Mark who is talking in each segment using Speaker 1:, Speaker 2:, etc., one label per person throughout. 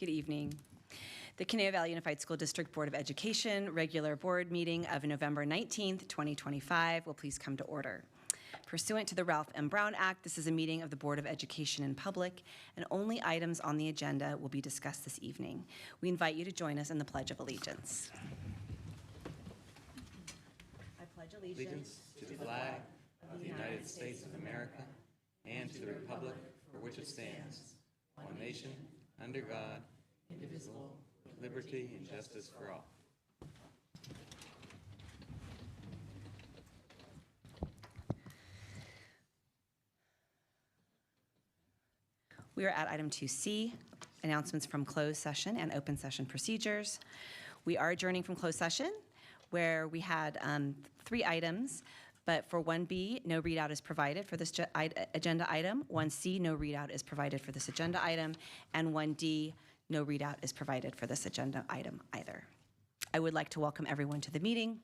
Speaker 1: Good evening. The Caneo Valley Unified School District Board of Education regular board meeting of November 19th, 2025 will please come to order. Pursuant to the Ralph M. Brown Act, this is a meeting of the Board of Education in public, and only items on the agenda will be discussed this evening. We invite you to join us in the Pledge of Allegiance. I pledge
Speaker 2: allegiance to the flag of the United States of America and to the republic for which it stands, one nation, under God, indivisible, with liberty and justice for all.
Speaker 1: We are at item 2C, announcements from closed session and open session procedures. We are adjourning from closed session where we had 3 items, but for 1B, no readout is provided for this agenda item. 1C, no readout is provided for this agenda item. And 1D, no readout is provided for this agenda item either. I would like to welcome everyone to the meeting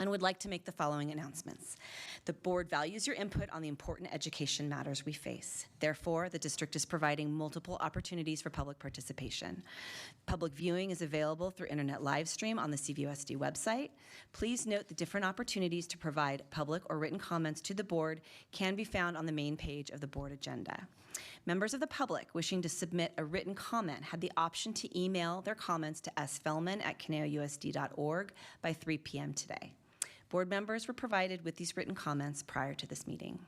Speaker 1: and would like to make the following announcements. The board values your input on the important education matters we face. Therefore, the district is providing multiple opportunities for public participation. Public viewing is available through internet live stream on the CVUSD website. Please note the different opportunities to provide public or written comments to the board can be found on the main page of the board agenda. Members of the public wishing to submit a written comment had the option to email their comments to sfelman@caneousd.org by 3 p.m. today. Board members were provided with these written comments prior to this meeting.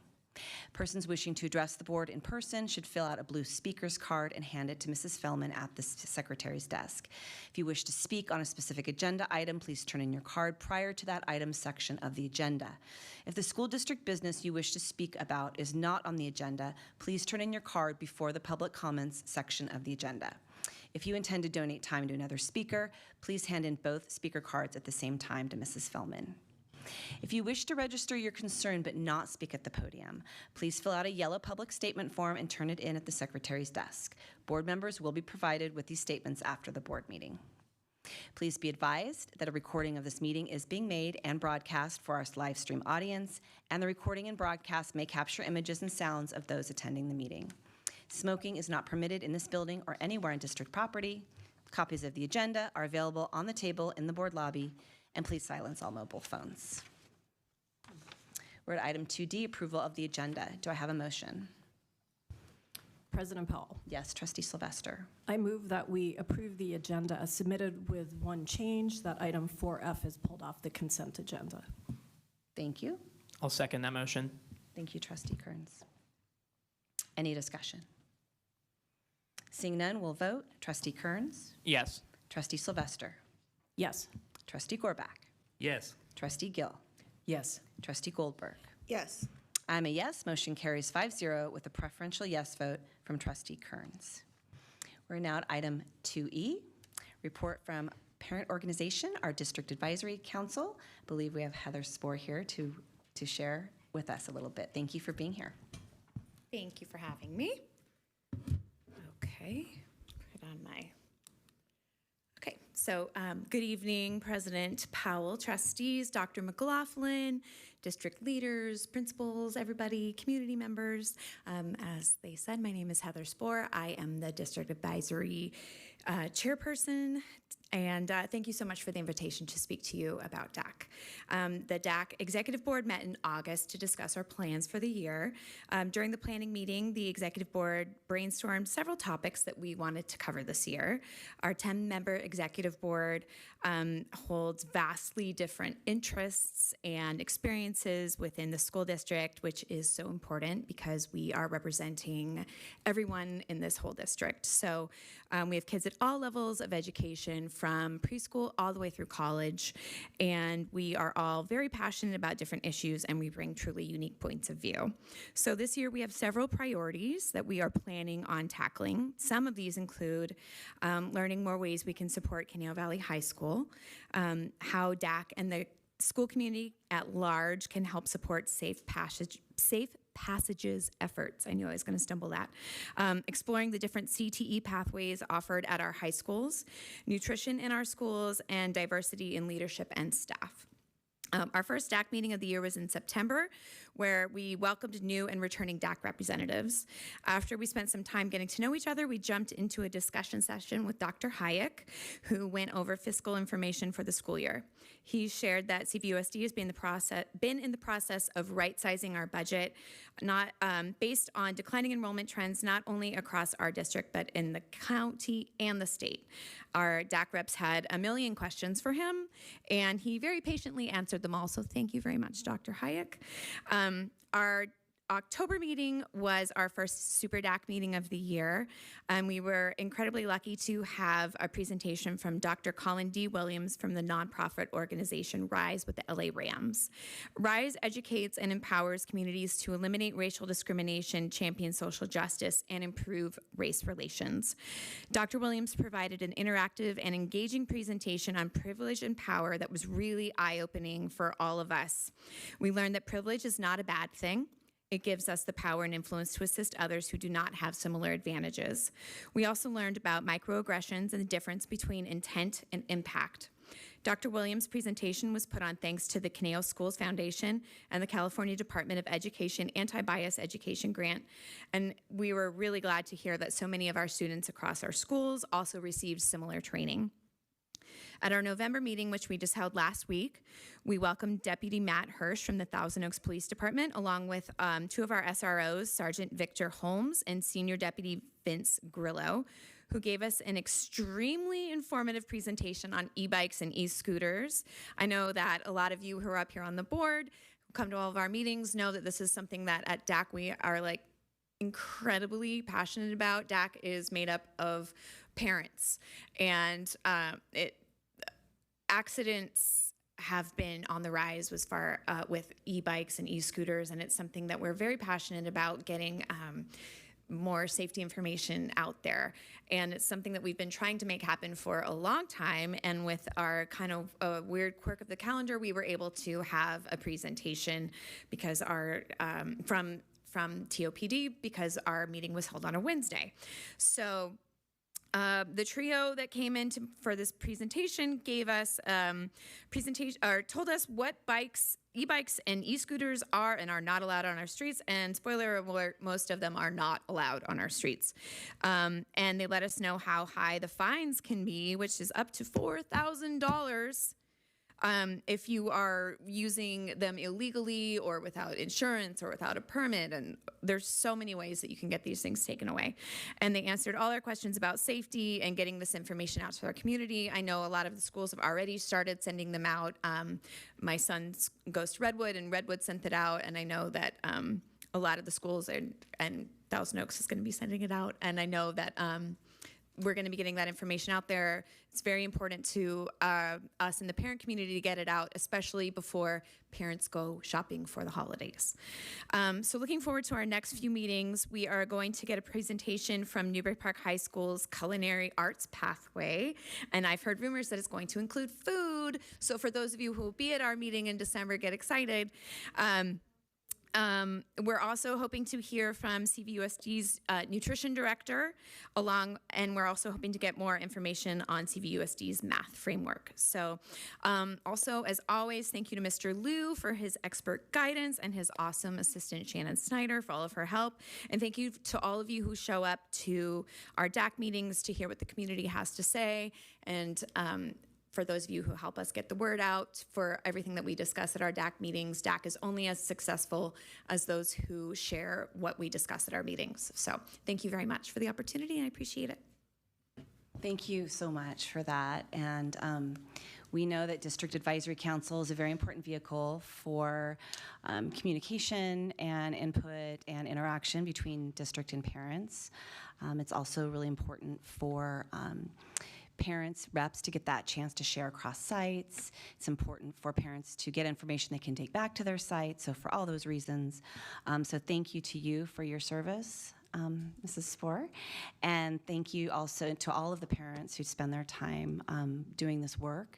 Speaker 1: Persons wishing to address the board in person should fill out a blue speaker's card and hand it to Mrs. Fellman at the secretary's desk. If you wish to speak on a specific agenda item, please turn in your card prior to that item section of the agenda. If the school district business you wish to speak about is not on the agenda, please turn in your card before the public comments section of the agenda. If you intend to donate time to another speaker, please hand in both speaker cards at the same time to Mrs. Fellman. If you wish to register your concern but not speak at the podium, please fill out a yellow public statement form and turn it in at the secretary's desk. Board members will be provided with these statements after the board meeting. Please be advised that a recording of this meeting is being made and broadcast for our live stream audience, and the recording and broadcast may capture images and sounds of those attending the meeting. Smoking is not permitted in this building or anywhere on district property. Copies of the agenda are available on the table in the board lobby, and please silence all mobile phones. We're at item 2D, approval of the agenda. Do I have a motion?
Speaker 3: President Powell.
Speaker 1: Yes, Trustee Sylvester.
Speaker 3: I move that we approve the agenda as submitted with one change, that item 4F is pulled off the consent agenda.
Speaker 1: Thank you.
Speaker 4: I'll second that motion.
Speaker 1: Thank you, Trustee Kearns. Any discussion? Seeing none, we'll vote. Trustee Kearns?
Speaker 4: Yes.
Speaker 1: Trustee Sylvester?
Speaker 3: Yes.
Speaker 1: Trustee Gorbach?
Speaker 4: Yes.
Speaker 1: Trustee Gill?
Speaker 3: Yes.
Speaker 1: Trustee Goldberg?
Speaker 5: Yes.
Speaker 1: I'm a yes. Motion carries 5-0 with a preferential yes vote from Trustee Kearns. We're now at item 2E, report from parent organization, our district advisory council. I believe we have Heather Spohr here to share with us a little bit. Thank you for being here.
Speaker 5: Thank you for having me. Okay, put on my. Okay, so good evening, President Powell, trustees, Dr. McLaughlin, district leaders, principals, everybody, community members. As they said, my name is Heather Spohr. I am the district advisory chairperson. And thank you so much for the invitation to speak to you about DAC. The DAC Executive Board met in August to discuss our plans for the year. During the planning meeting, the Executive Board brainstormed several topics that we wanted to cover this year. Our 10-member Executive Board holds vastly different interests and experiences within the school district, which is so important because we are representing everyone in this whole district. So we have kids at all levels of education, from preschool all the way through college, and we are all very passionate about different issues, and we bring truly unique points of view. So this year we have several priorities that we are planning on tackling. Some of these include learning more ways we can support Caneo Valley High School, how DAC and the school community at large can help support safe passages efforts. I knew I was going to stumble that. Exploring the different CTE pathways offered at our high schools, nutrition in our schools, and diversity in leadership and staff. Our first DAC meeting of the year was in September, where we welcomed new and returning DAC representatives. After we spent some time getting to know each other, we jumped into a discussion session with Dr. Hayek, who went over fiscal information for the school year. He shared that CVUSD has been in the process of right-sizing our budget, not based on declining enrollment trends, not only across our district, but in the county and the state. Our DAC reps had a million questions for him, and he very patiently answered them all. So thank you very much, Dr. Hayek. Our October meeting was our first Super DAC meeting of the year. We were incredibly lucky to have a presentation from Dr. Colin D. Williams from the nonprofit organization RISE with the LA Rams. RISE educates and empowers communities to eliminate racial discrimination, champion social justice, and improve race relations. Dr. Williams provided an interactive and engaging presentation on privilege and power that was really eye-opening for all of us. We learned that privilege is not a bad thing. It gives us the power and influence to assist others who do not have similar advantages. We also learned about microaggressions and the difference between intent and impact. Dr. Williams' presentation was put on thanks to the Caneo Schools Foundation and the California Department of Education Anti-Bias Education Grant. And we were really glad to hear that so many of our students across our schools also received similar training. At our November meeting, which we just held last week, we welcomed Deputy Matt Hirsch from the Thousand Oaks Police Department, along with two of our SROs, Sergeant Victor Holmes and Senior Deputy Vince Grillo, who gave us an extremely informative presentation on e-bikes and e-scooters. I know that a lot of you who are up here on the board, who come to all of our meetings, know that this is something that at DAC we are incredibly passionate about. DAC is made up of parents, and accidents have been on the rise as far with e-bikes and e-scooters, and it's something that we're very passionate about getting more safety information out there. And it's something that we've been trying to make happen for a long time, and with our kind of weird quirk of the calendar, we were able to have a presentation because our from TOPD, because our meeting was held on a Wednesday. So the trio that came in for this presentation gave us told us what e-bikes and e-scooters are and are not allowed on our streets. And spoiler alert, most of them are not allowed on our streets. And they let us know how high the fines can be, which is up to $4,000. If you are using them illegally or without insurance or without a permit, and there's so many ways that you can get these things taken away. And they answered all our questions about safety and getting this information out to our community. I know a lot of the schools have already started sending them out. My son goes to Redwood, and Redwood sent it out, and I know that a lot of the schools and Thousand Oaks is going to be sending it out, and I know that we're going to be getting that information out there. It's very important to us in the parent community to get it out, especially before parents go shopping for the holidays. So looking forward to our next few meetings. We are going to get a presentation from Newbury Park High School's Culinary Arts Pathway, and I've heard rumors that it's going to include food. So for those of you who will be at our meeting in December, get excited. We're also hoping to hear from CVUSD's nutrition director, and we're also hoping to get more information on CVUSD's math framework. So also, as always, thank you to Mr. Liu for his expert guidance and his awesome assistant Shannon Snyder for all of her help. And thank you to all of you who show up to our DAC meetings to hear what the community has to say, and for those of you who help us get the word out for everything that we discuss at our DAC meetings. DAC is only as successful as those who share what we discuss at our meetings. So thank you very much for the opportunity, and I appreciate it.
Speaker 1: Thank you so much for that. And we know that District Advisory Council is a very important vehicle for communication and input and interaction between district and parents. It's also really important for parents, reps, to get that chance to share across sites. It's important for parents to get information they can take back to their site. So for all those reasons, so thank you to you for your service, Mrs. Spohr, and thank you also to all of the parents who spend their time doing this work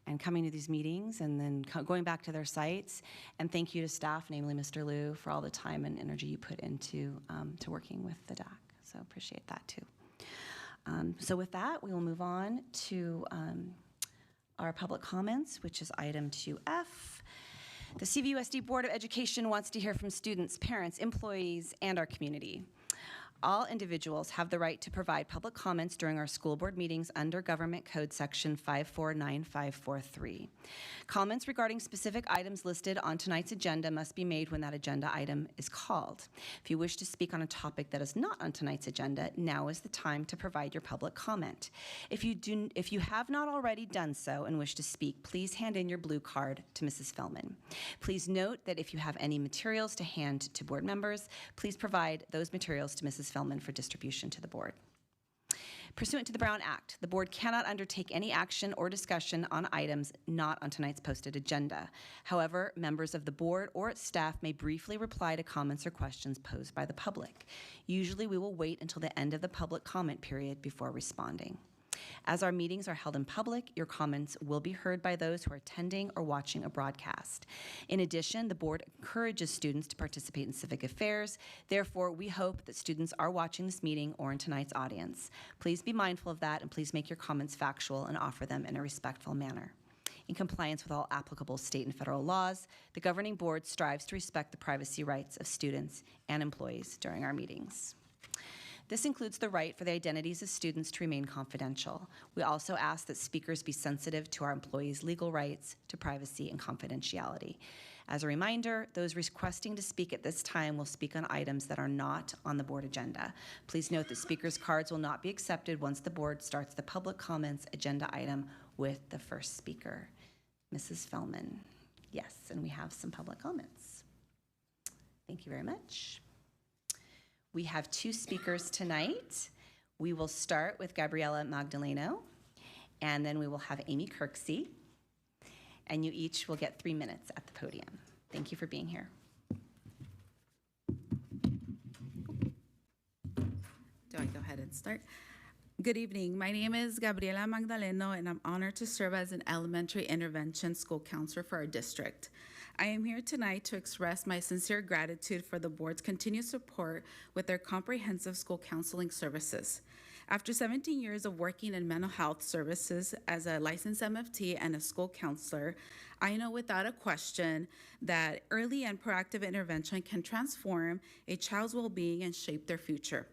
Speaker 1: and coming to these meetings and then going back to their sites. And thank you to staff, namely Mr. Liu, for all the time and energy you put into to working with the DAC. So appreciate that too. So with that, we will move on to our public comments, which is item 2F. The CVUSD Board of Education wants to hear from students, parents, employees, and our community. All individuals have the right to provide public comments during our school board meetings under Government Code Section 549543. Comments regarding specific items listed on tonight's agenda must be made when that agenda item is called. If you wish to speak on a topic that is not on tonight's agenda, now is the time to provide your public comment. If you have not already done so and wish to speak, please hand in your blue card to Mrs. Fellman. Please note that if you have any materials to hand to board members, please provide those materials to Mrs. Fellman for distribution to the board. Pursuant to the Brown Act, the board cannot undertake any action or discussion on items not on tonight's posted agenda. However, members of the board or its staff may briefly reply to comments or questions posed by the public. Usually, we will wait until the end of the public comment period before responding. As our meetings are held in public, your comments will be heard by those who are attending or watching a broadcast. In addition, the board encourages students to participate in civic affairs. Therefore, we hope that students are watching this meeting or in tonight's audience. Please be mindful of that and please make your comments factual and offer them in a respectful manner. In compliance with all applicable state and federal laws, the governing board strives to respect the privacy rights of students and employees during our meetings. This includes the right for the identities of students to remain confidential. We also ask that speakers be sensitive to our employees' legal rights to privacy and confidentiality. As a reminder, those requesting to speak at this time will speak on items that are not on the board agenda. Please note that speakers' cards will not be accepted once the board starts the public comments agenda item with the first speaker. Mrs. Fellman. Yes, and we have some public comments. Thank you very much. We have two speakers tonight. We will start with Gabriela Magdaleno, and then we will have Amy Kirksey, and you each will get 3 minutes at the podium. Thank you for being here.
Speaker 4: Do I go ahead and start? Good evening. My name is Gabriela Magdaleno, and I'm honored to serve as an elementary intervention school counselor for our district. I am here tonight to express my sincere gratitude for the board's continued support with their comprehensive school counseling services. After 17 years of working in mental health services as a licensed MFT and a school counselor, I know without a question that early and proactive intervention can transform a child's well-being and shape their future.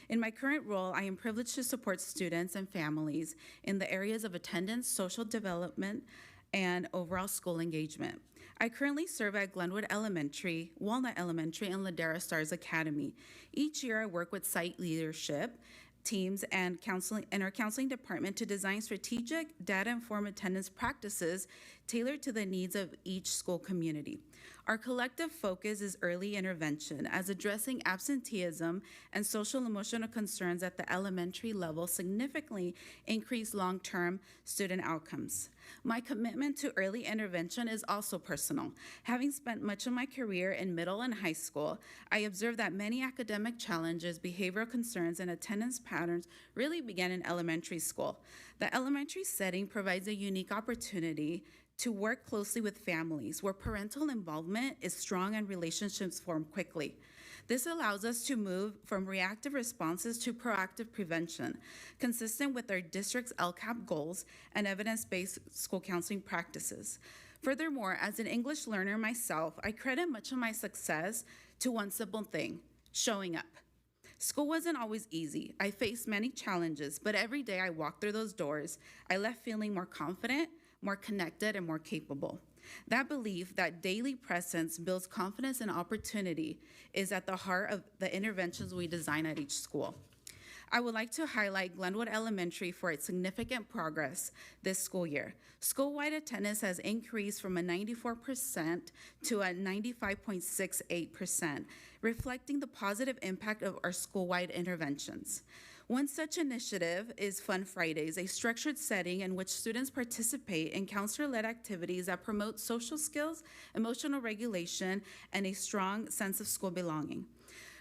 Speaker 4: In my current role, I am privileged to support students and families in the areas of attendance, social development, and overall school engagement. I currently serve at Glenwood Elementary, Walnut Elementary, and Ladera Stars Academy. Each year, I work with site leadership teams and our counseling department to design strategic, data-informed attendance practices tailored to the needs of each school community. Our collective focus is early intervention, as addressing absenteeism and social emotional concerns at the elementary level significantly increase long-term student outcomes. My commitment to early intervention is also personal. Having spent much of my career in middle and high school, I observed that many academic challenges, behavioral concerns, and attendance patterns really began in elementary school. The elementary setting provides a unique opportunity to work closely with families where parental involvement is strong and relationships form quickly. This allows us to move from reactive responses to proactive prevention, consistent with our district's LCAP goals and evidence-based school counseling practices. Furthermore, as an English learner myself, I credit much of my success to one simple thing: showing up. School wasn't always easy. I faced many challenges, but every day I walked through those doors, I left feeling more confident, more connected, and more capable. That belief that daily presence builds confidence and opportunity is at the heart of the interventions we design at each school. I would like to highlight Glenwood Elementary for its significant progress this school year. School-wide attendance has increased from a 94% to a 95.68%, reflecting the positive impact of our school-wide interventions. One such initiative is Fun Fridays, a structured setting in which students participate in counselor-led activities that promote social skills, emotional regulation, and a strong sense of school belonging.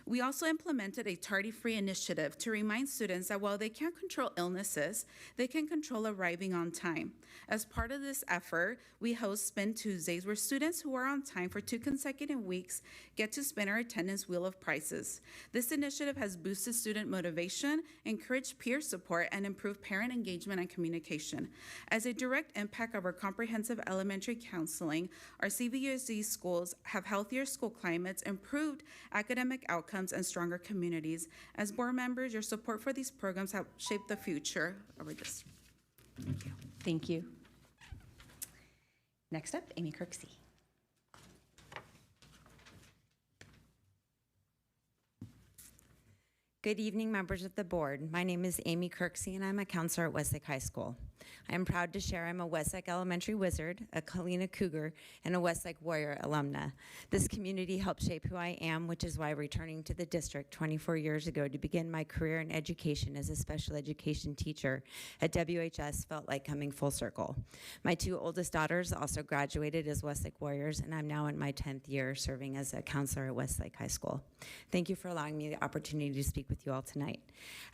Speaker 4: We also implemented a tardy-free initiative to remind students that while they can't control illnesses, they can control arriving on time. As part of this effort, we host Spin Tuesdays, where students who are on time for 2 consecutive weeks get to spin our attendance wheel of prizes. This initiative has boosted student motivation, encouraged peer support, and improved parent engagement and communication. As a direct impact of our comprehensive elementary counseling, our CVUSD schools have healthier school climates, improved academic outcomes, and stronger communities. As board members, your support for these programs help shape the future of our district. Thank you.
Speaker 1: Thank you. Next up, Amy Kirksey.
Speaker 6: Good evening, members of the board. My name is Amy Kirksey, and I'm a counselor at Westlake High School. I am proud to share I'm a Westlake Elementary Wizard, a Kalina Cougar, and a Westlake Warrior alumna. This community helped shape who I am, which is why returning to the district 24 years ago to begin my career in education as a special education teacher at WHS felt like coming full circle. My 2 oldest daughters also graduated as Westlake Warriors, and I'm now in my 10th year serving as a counselor at Westlake High School. Thank you for allowing me the opportunity to speak with you all tonight.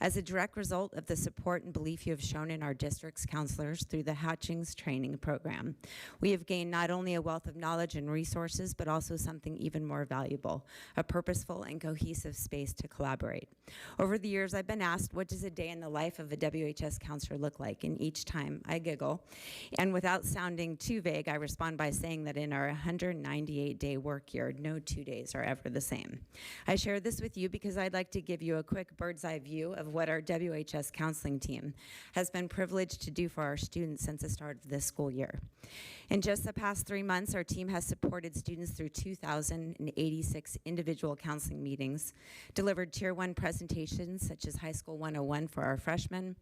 Speaker 6: As a direct result of the support and belief you have shown in our district's counselors through the Hatchings training program, we have gained not only a wealth of knowledge and resources, but also something even more valuable, a purposeful and cohesive space to collaborate. Over the years, I've been asked, what does a day in the life of a WHS counselor look like? And each time I giggle. And without sounding too vague, I respond by saying that in our 198-day work year, no 2 days are ever the same. I share this with you because I'd like to give you a quick bird's eye view of what our WHS counseling team has been privileged to do for our students since the start of this school year. In just the past 3 months, our team has supported students through 2,086 individual counseling meetings, delivered Tier 1 presentations such as High School 101 for our freshmen,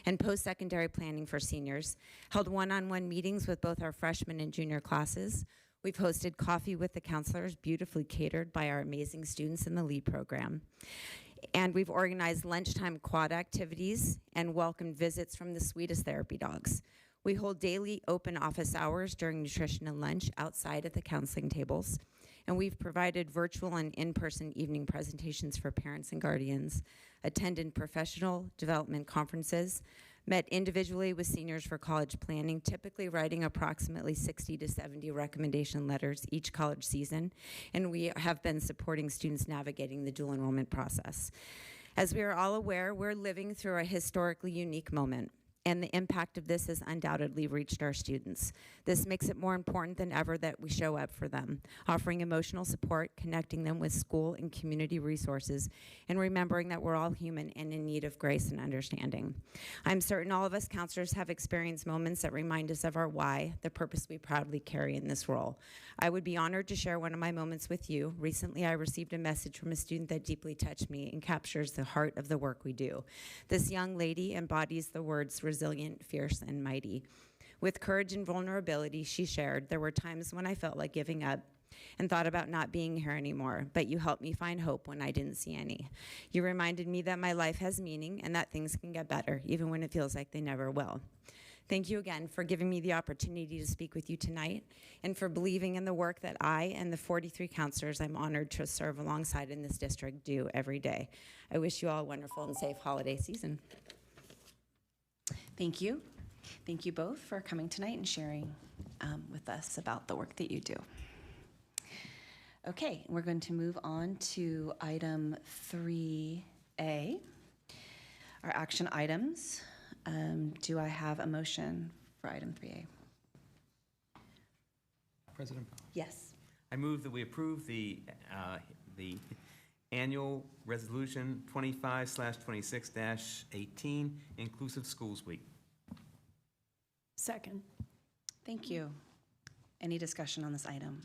Speaker 6: and post-secondary planning for seniors, held one-on-one meetings with both our freshman and junior classes. We've hosted coffee with the counselors, beautifully catered by our amazing students in the LEAD program. And we've organized lunchtime quad activities and welcomed visits from the sweetest therapy dogs. We hold daily open office hours during nutrition and lunch outside at the counseling tables. And we've provided virtual and in-person evening presentations for parents and guardians, attended professional development conferences, met individually with seniors for college planning, typically writing approximately 60 to 70 recommendation letters each college season, and we have been supporting students navigating the dual enrollment process. As we are all aware, we're living through a historically unique moment, and the impact of this has undoubtedly reached our students. This makes it more important than ever that we show up for them, offering emotional support, connecting them with school and community resources, and remembering that we're all human and in need of grace and understanding. I'm certain all of us counselors have experienced moments that remind us of our why, the purpose we proudly carry in this role. I would be honored to share one of my moments with you. Recently, I received a message from a student that deeply touched me and captures the heart of the work we do. This young lady embodies the words resilient, fierce, and mighty. With courage and vulnerability, she shared, there were times when I felt like giving up and thought about not being here anymore, but you helped me find hope when I didn't see any. You reminded me that my life has meaning and that things can get better, even when it feels like they never will. Thank you again for giving me the opportunity to speak with you tonight and for believing in the work that I and the 43 counselors I'm honored to serve alongside in this district do every day. I wish you all a wonderful and safe holiday season.
Speaker 1: Thank you. Thank you both for coming tonight and sharing with us about the work that you do. Okay, we're going to move on to item 3A, our action items. Do I have a motion for item 3A?
Speaker 2: President Powell.
Speaker 1: Yes.
Speaker 2: I move that we approve the annual resolution 25/26-18, Inclusive Schools Week.
Speaker 3: Second.
Speaker 1: Thank you. Any discussion on this item?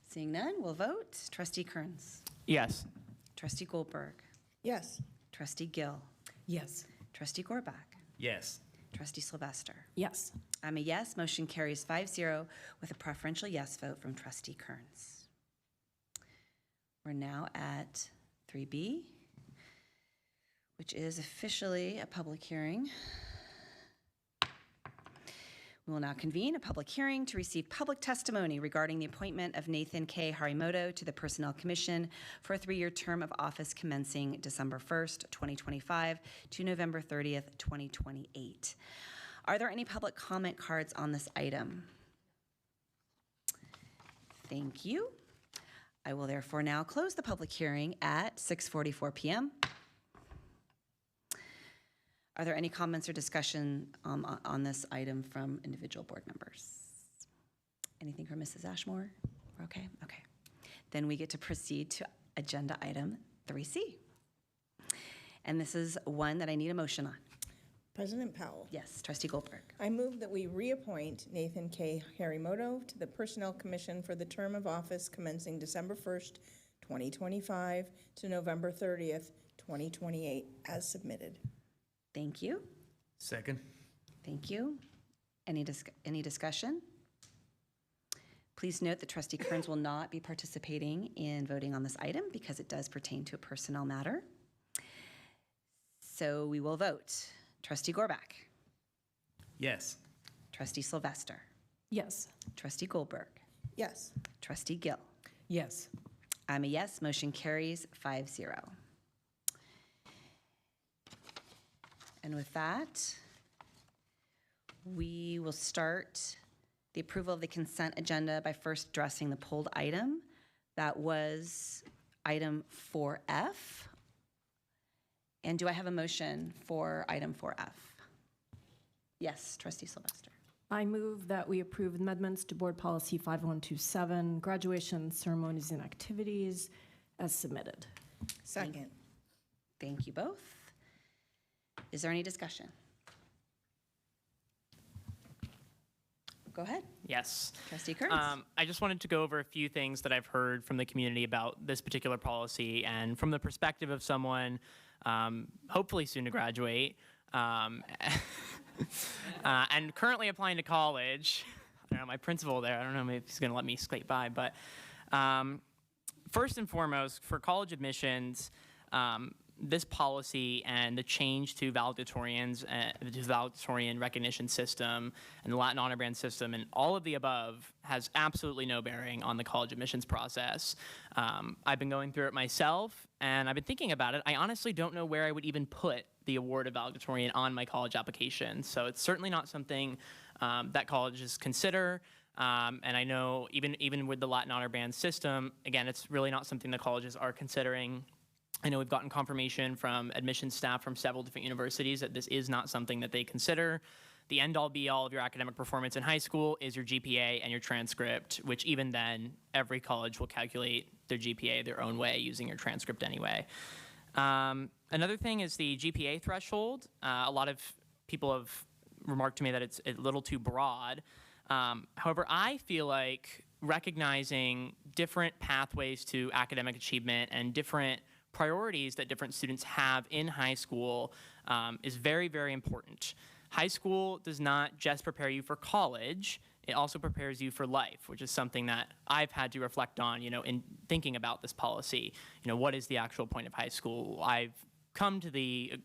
Speaker 1: Seeing none, we'll vote. Trustee Kearns.
Speaker 7: Yes.
Speaker 1: Trustee Goldberg.
Speaker 8: Yes.
Speaker 1: Trustee Gill.
Speaker 8: Yes.
Speaker 1: Trustee Gorbach.
Speaker 2: Yes.
Speaker 1: Trustee Sylvester.
Speaker 3: Yes.
Speaker 1: I'm a yes. Motion carries 5-0 with a preferential yes vote from Trustee Kearns. We're now at 3B, which is officially a public hearing, We will now convene a public hearing to receive public testimony regarding the appointment of Nathan K. Harimoto to the Personnel Commission for a 3-year term of office commencing December 1st, 2025 to November 30th, 2028. Are there any public comment cards on this item? Thank you. I will therefore now close the public hearing at 6:44 p.m. Are there any comments or discussion on this item from individual board members? Anything from Mrs. Ashmore? We're okay? Okay. Then we get to proceed to agenda item 3C. And this is one that I need a motion on.
Speaker 7: President Powell.
Speaker 1: Yes, Trustee Goldberg.
Speaker 7: I move that we reappoint Nathan K. Harimoto to the Personnel Commission for the term of office commencing December 1st, 2025 to November 30th, 2028, as submitted.
Speaker 1: Thank you.
Speaker 2: Second.
Speaker 1: Thank you. Any discussion? Please note that Trustee Kearns will not be participating in voting on this item because it does pertain to a personnel matter. So we will vote. Trustee Gorback.
Speaker 2: Yes.
Speaker 1: Trustee Sylvester.
Speaker 3: Yes.
Speaker 1: Trustee Goldberg.
Speaker 7: Yes.
Speaker 1: Trustee Gill.
Speaker 3: Yes.
Speaker 1: I'm a yes. Motion carries 5-0. And with that, we will start the approval of the consent agenda by first addressing the pulled item. That was item 4F. And do I have a motion for item 4F? Yes, Trustee Sylvester.
Speaker 3: I move that we approve amendments to Board Policy 5127, graduation ceremonies and activities, as submitted.
Speaker 7: Second.
Speaker 1: Thank you both. Is there any discussion? Go ahead.
Speaker 8: Yes.
Speaker 1: Trustee Kearns.
Speaker 8: I just wanted to go over a few things that I've heard from the community about this particular policy, and from the perspective of someone hopefully soon to graduate and currently applying to college. I don't know, my principal there, I don't know if he's going to let me skate by, but first and foremost, for college admissions, this policy and the change to valedictorians, the valedictorian recognition system and the Latin honor band system and all of the above has absolutely no bearing on the college admissions process. I've been going through it myself and I've been thinking about it. I honestly don't know where I would even put the award of valedictorian on my college application. So it's certainly not something that colleges consider. And I know even with the Latin honor band system, again, it's really not something that colleges are considering. I know we've gotten confirmation from admissions staff from several different universities that this is not something that they consider. The end-all be-all of your academic performance in high school is your GPA and your transcript, which even then, every college will calculate their GPA their own way using your transcript anyway. Another thing is the GPA threshold. A lot of people have remarked to me that it's a little too broad. However, I feel like recognizing different pathways to academic achievement and different priorities that different students have in high school is very, very important. High school does not just prepare you for college, it also prepares you for life, which is something that I've had to reflect on, in thinking about this policy. What is the actual point of high school? I've come to the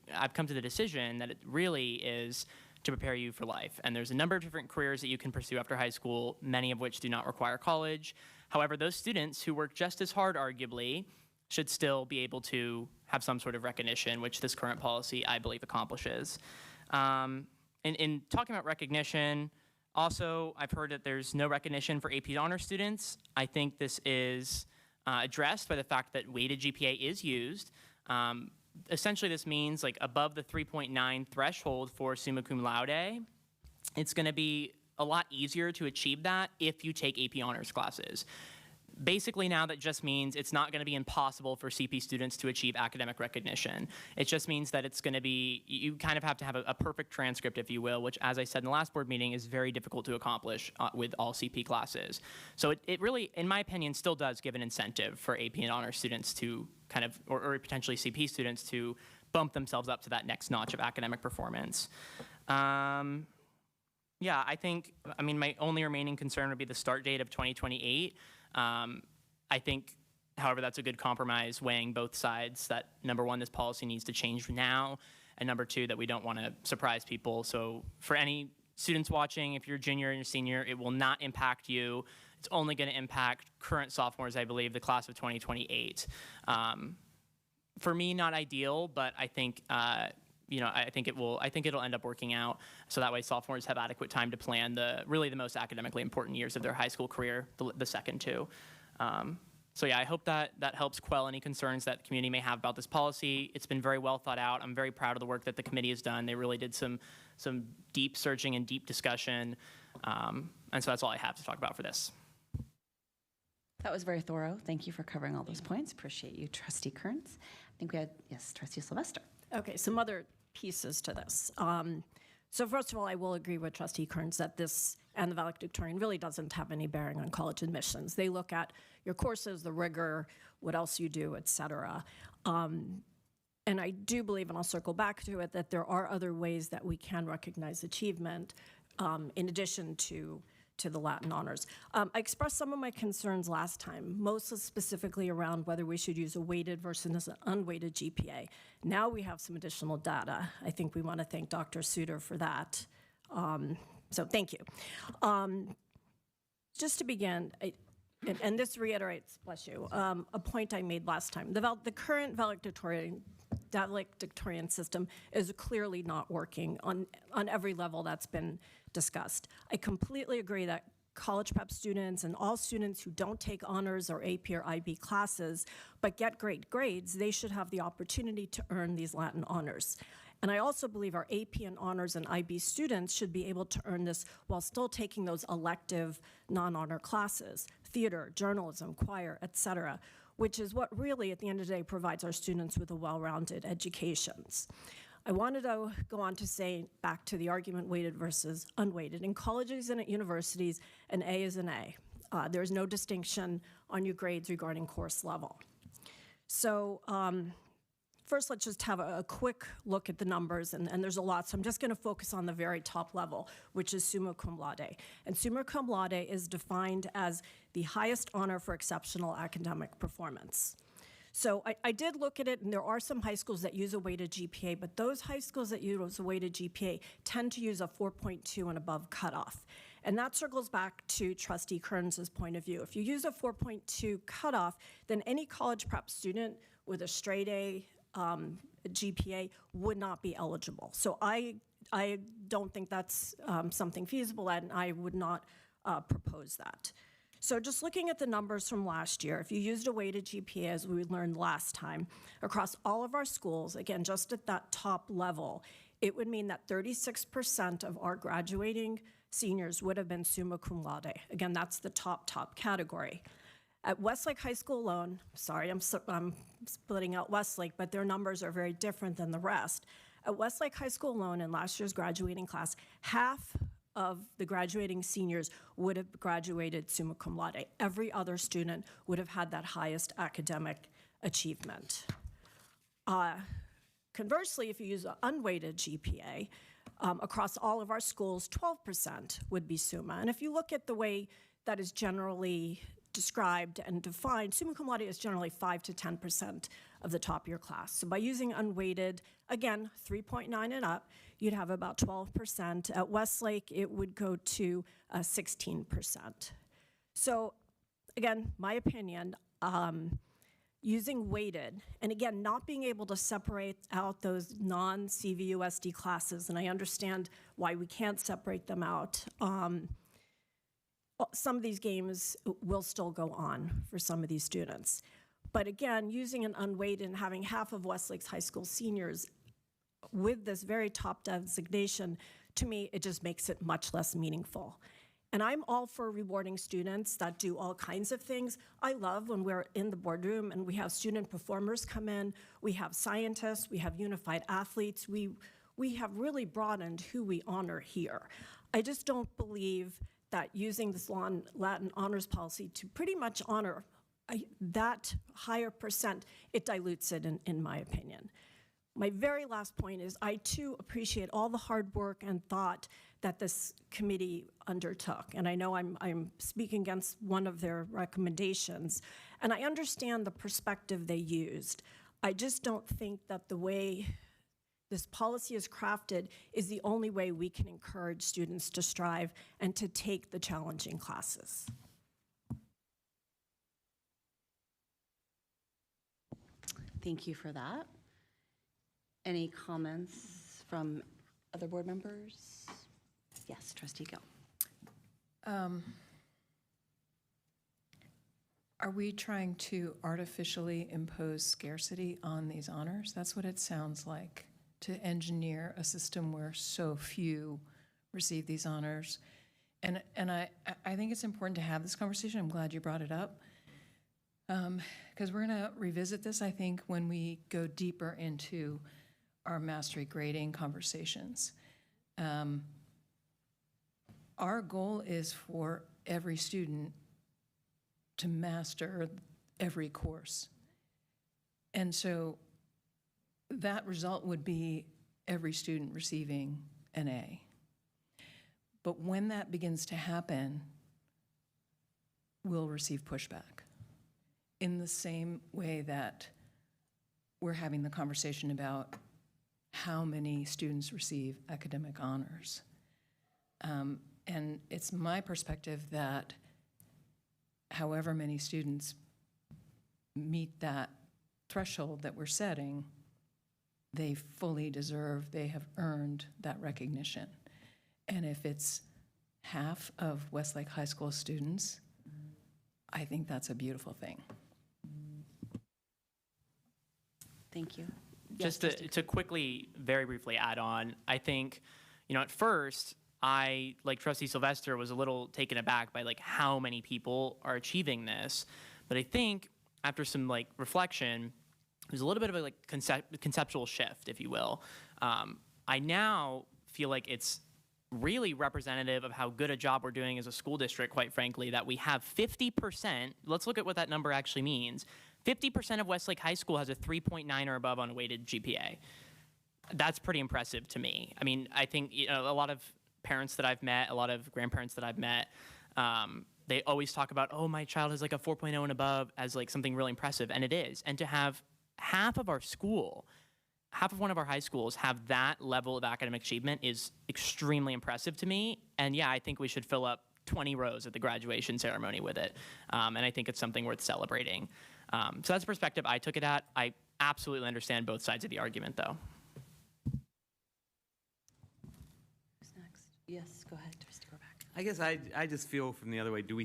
Speaker 8: decision that it really is to prepare you for life. And there's a number of different careers that you can pursue after high school, many of which do not require college. However, those students who work just as hard, arguably, should still be able to have some sort of recognition, which this current policy, I believe, accomplishes. In talking about recognition, also, I've heard that there's no recognition for AP honor students. I think this is addressed by the fact that weighted GPA is used. Essentially, this means like above the 3.9 threshold for summa cum laude, it's going to be a lot easier to achieve that if you take AP honors classes. Basically now that just means it's not going to be impossible for CP students to achieve academic recognition. It just means that it's going to be, you kind of have to have a perfect transcript, if you will, which, as I said in the last board meeting, is very difficult to accomplish with all CP classes. So it really, in my opinion, still does give an incentive for AP and honor students to kind of, or potentially CP students to bump themselves up to that next notch of academic performance. Yeah, I mean, my only remaining concern would be the start date of 2028. I think, however, that's a good compromise, weighing both sides, that number one, this policy needs to change now, and number two, that we don't want to surprise people. So for any students watching, if you're a junior and you're senior, it will not impact you. It's only going to impact current sophomores, I believe, the class of 2028. For me, not ideal, but I think I think it'll end up working out. So that way, sophomores have adequate time to plan the most academically important years of their high school career, the second two. So yeah, I hope that helps quell any concerns that the community may have about this policy. It's been very well thought out. I'm very proud of the work that the committee has done. They really did some deep searching and deep discussion. And so that's all I have to talk about for this.
Speaker 1: That was very thorough. Thank you for covering all those points. Appreciate you, Trustee Kearns. I think we had, yes, Trustee Sylvester.
Speaker 3: Okay, some other pieces to this. So first of all, I will agree with Trustee Kearns that this and the valedictorian really doesn't have any bearing on college admissions. They look at your courses, the rigor, what else you do, et cetera. And I do believe, and I'll circle back to it, that there are other ways that we can recognize achievement in addition to the Latin honors. I expressed some of my concerns last time, most specifically around whether we should use a weighted versus an unweighted GPA. Now we have some additional data. I think we want to thank Dr. Suter for that. So thank you. Just to begin, and this reiterates, bless you, a point I made last time. The current valedictorian system is clearly not working on every level that's been discussed. I completely agree that college prep students and all students who don't take honors or AP or IB classes but get great grades, they should have the opportunity to earn these Latin honors. And I also believe our AP and honors and IB students should be able to earn this while still taking those elective non-honor classes, theater, journalism, choir, et cetera, which is what really, at the end of the day, provides our students with a well-rounded educations. I wanted to go on to say, back to the argument weighted versus unweighted. In colleges and at universities, an A is an A. There's no distinction on your grades regarding course level. So first, let's just have a quick look at the numbers, and there's a lot, so I'm just gonna focus on the very top level, which is summa cum laude. And summa cum laude is defined as the highest honor for exceptional academic performance. So I did look at it, and there are some high schools that use a weighted GPA, but those high schools that use a weighted GPA tend to use a 4.2 and above cutoff. And that circles back to Trustee Kearns' point of view. If you use a 4.2 cutoff, then any college prep student with a straight A GPA would not be eligible. So I don't think that's something feasible, and I would not propose that. So just looking at the numbers from last year, if you used a weighted GPA, as we learned last time, across all of our schools, again, just at that top level, it would mean that 36% of our graduating seniors would have been summa cum laude. Again, that's the top category. At Westlake High School alone, sorry, I'm splitting out Westlake, but their numbers are very different than the rest. At Westlake High School alone, in last year's graduating class, half of the graduating seniors would have graduated summa cum laude. Every other student would have had that highest academic achievement. Conversely, if you use an unweighted GPA, across all of our schools, 12% would be summa. And if you look at the way that is generally described and defined, summa cum laude is generally 5 to 10% of the top of your class. So by using unweighted, again, 3.9 and up, you'd have about 12%. At Westlake, it would go to 16%. So again, my opinion, using weighted, and again, not being able to separate out those non-CVUSD classes, and I understand why we can't separate them out. Some of these games will still go on for some of these students. But again, using an unweighted and having half of Westlake's high school seniors with this very top designation, to me, it just makes it much less meaningful. And I'm all for rewarding students that do all kinds of things. I love when we're in the boardroom and we have student performers come in, we have scientists, we have unified athletes, we have really broadened who we honor here. I just don't believe that using this Latin honors policy to pretty much honor that higher percent, it dilutes it in my opinion. My very last point is I too appreciate all the hard work and thought that this committee undertook. And I know I'm speaking against one of their recommendations, and I understand the perspective they used. I just don't think that the way this policy is crafted is the only way we can encourage students to strive and to take the challenging classes.
Speaker 1: Thank you for that. Any comments from other board members? Yes, Trustee Gill.
Speaker 9: Are we trying to artificially impose scarcity on these honors? That's what it sounds like, to engineer a system where so few receive these honors. And I think it's important to have this conversation. I'm glad you brought it up. Because we're going to revisit this, I think, when we go deeper into our mastery grading conversations. Our goal is for every student to master every course. And so that result would be every student receiving an A. But when that begins to happen, we'll receive pushback in the same way that we're having the conversation about how many students receive academic honors. And it's my perspective that however many students meet that threshold that we're setting, they fully deserve, they have earned that recognition. And if it's half of Westlake High School students, I think that's a beautiful thing.
Speaker 1: Thank you.
Speaker 8: Just to quickly, very briefly add on, I think, at first, I, like Trustee Sylvester, was a little taken aback by how many people are achieving this. But I think after some reflection, there's a little bit of a conceptual shift, if you will. I now feel like it's really representative of how good a job we're doing as a school district, quite frankly, that we have 50%, let's look at what that number actually means. 50% of Westlake High School has a 3.9 or above on a weighted GPA. That's pretty impressive to me. I mean, I think a lot of parents that I've met, a lot of grandparents that I've met, they always talk about, oh, my child has a 4.0 and above as something really impressive, and it is. And to have half of one of our high schools have that level of academic achievement is extremely impressive to me. And yeah, I think we should fill up 20 rows at the graduation ceremony with it. And I think it's something worth celebrating. So that's the perspective I took it at. I absolutely understand both sides of the argument, though.
Speaker 1: Who's next? Yes, go ahead, Trustee Gorback.
Speaker 2: I guess I just feel from the other way, do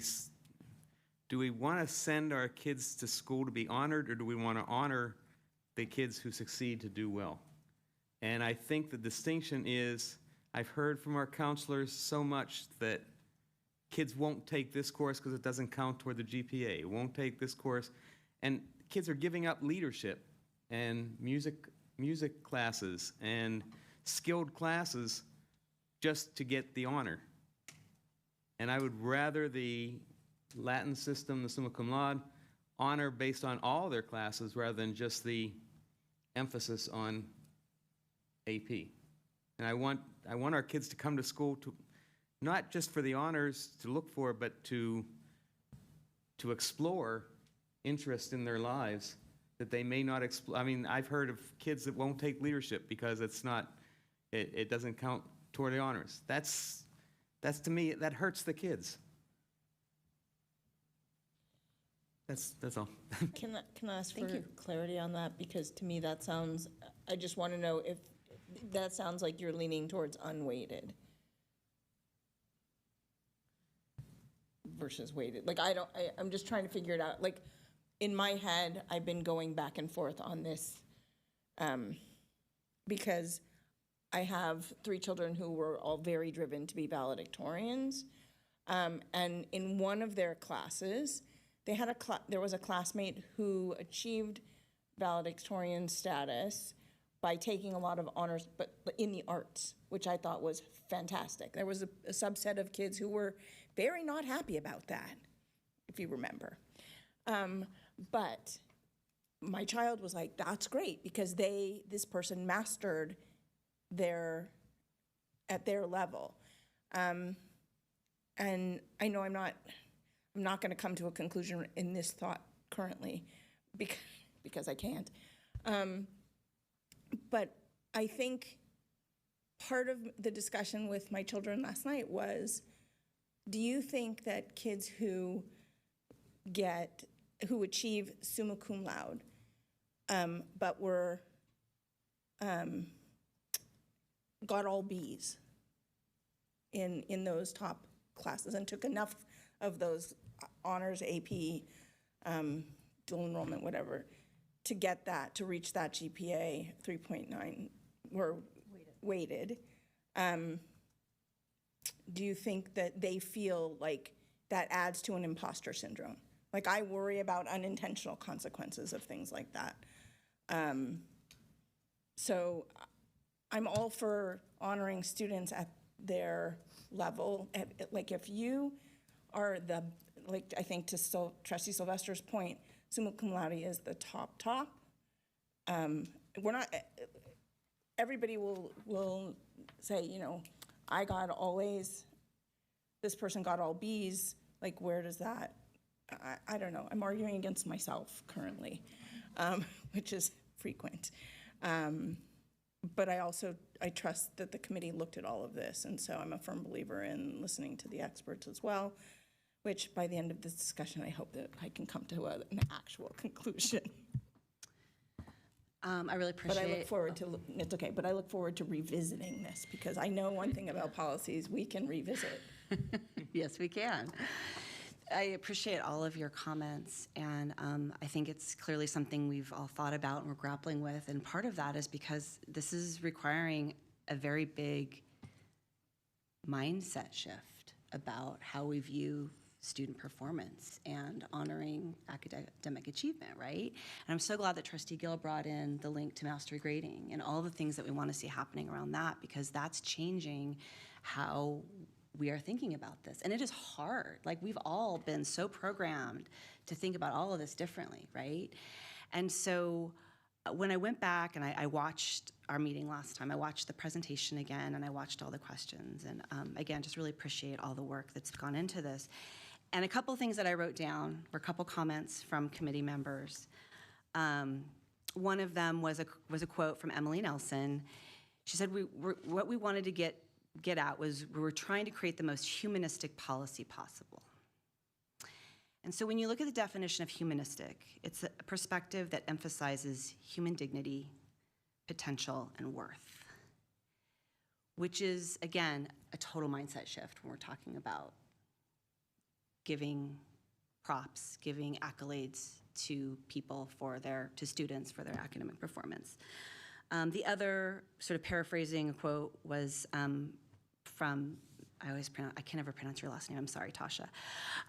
Speaker 2: we want to send our kids to school to be honored, or do we want to honor the kids who succeed to do well? And I think the distinction is, I've heard from our counselors so much that kids won't take this course because it doesn't count toward the GPA, won't take this course, and kids are giving up leadership and music classes and skilled classes just to get the honor. And I would rather the Latin system, the summa cum laude, honor based on all their classes rather than just the emphasis on AP. And I want our kids to come to school to not just for the honors to look for, but to explore interest in their lives that they may not explore. I mean, I've heard of kids that won't take leadership because it doesn't count toward the honors. That's to me, that hurts the kids. That's all.
Speaker 7: Can I ask for clarity on that? Because to me, that sounds, I just want to know if that sounds like you're leaning towards unweighted versus weighted. I'm just trying to figure it out. In my head, I've been going back and forth on this because I have 3 children who were all very driven to be valedictorians. And in one of their classes, there was a classmate who achieved valedictorian status by taking a lot of honors, but in the arts, which I thought was fantastic. There was a subset of kids who were very not happy about that, if you remember. But my child was like, that's great, because this person mastered at their level. And I know I'm not going to come to a conclusion in this thought currently because I can't. But I think part of the discussion with my children last night was, do you think that kids who achieve summa cum laude, but got all Bs in those top classes and took enough of those honors, AP, dual enrollment, whatever, to get that, to reach that GPA 3.9, were weighted. Do you think that they feel like that adds to an imposter syndrome? Like, I worry about unintentional consequences of things like that. So I'm all for honoring students at their level. Like, if you are like, I think to Trustee Sylvester's point, summa cum laude is the top. We're not, everybody will say, you know, I got all A's, this person got all B's. Like, where does that, I don't know. I'm arguing against myself currently, which is frequent. But I trust that the committee looked at all of this, and so I'm a firm believer in listening to the experts as well, which by the end of this discussion, I hope that I can come to an actual conclusion.
Speaker 1: I really appreciate.
Speaker 7: But I look forward to, it's okay, but I look forward to revisiting this, because I know one thing about policies, we can revisit.
Speaker 1: Yes, we can. I appreciate all of your comments, and I think it's clearly something we've all thought about and we're grappling with, and part of that is because this is requiring a very big mindset shift about how we view student performance and honoring academic achievement, right? And I'm so glad that Trustee Gill brought in the link to mastery grading and all the things that we want to see happening around that, because that's changing how we are thinking about this. And it is hard. Like, we've all been so programmed to think about all of this differently, right? And so when I went back and I watched our meeting last time, I watched the presentation again and I watched all the questions. And again, just really appreciate all the work that's gone into this. And a couple of things that I wrote down were a couple comments from committee members. One of them was a quote from Emily Nelson. She said, what we wanted to get at was we were trying to create the most humanistic policy possible. And so when you look at the definition of humanistic, it's a perspective that emphasizes human dignity, potential, and worth, which is, again, a total mindset shift when we're talking about giving props, giving accolades to people to students for their academic performance. The other, sort of paraphrasing quote, was from, I can never pronounce your last name, I'm sorry, Tasha.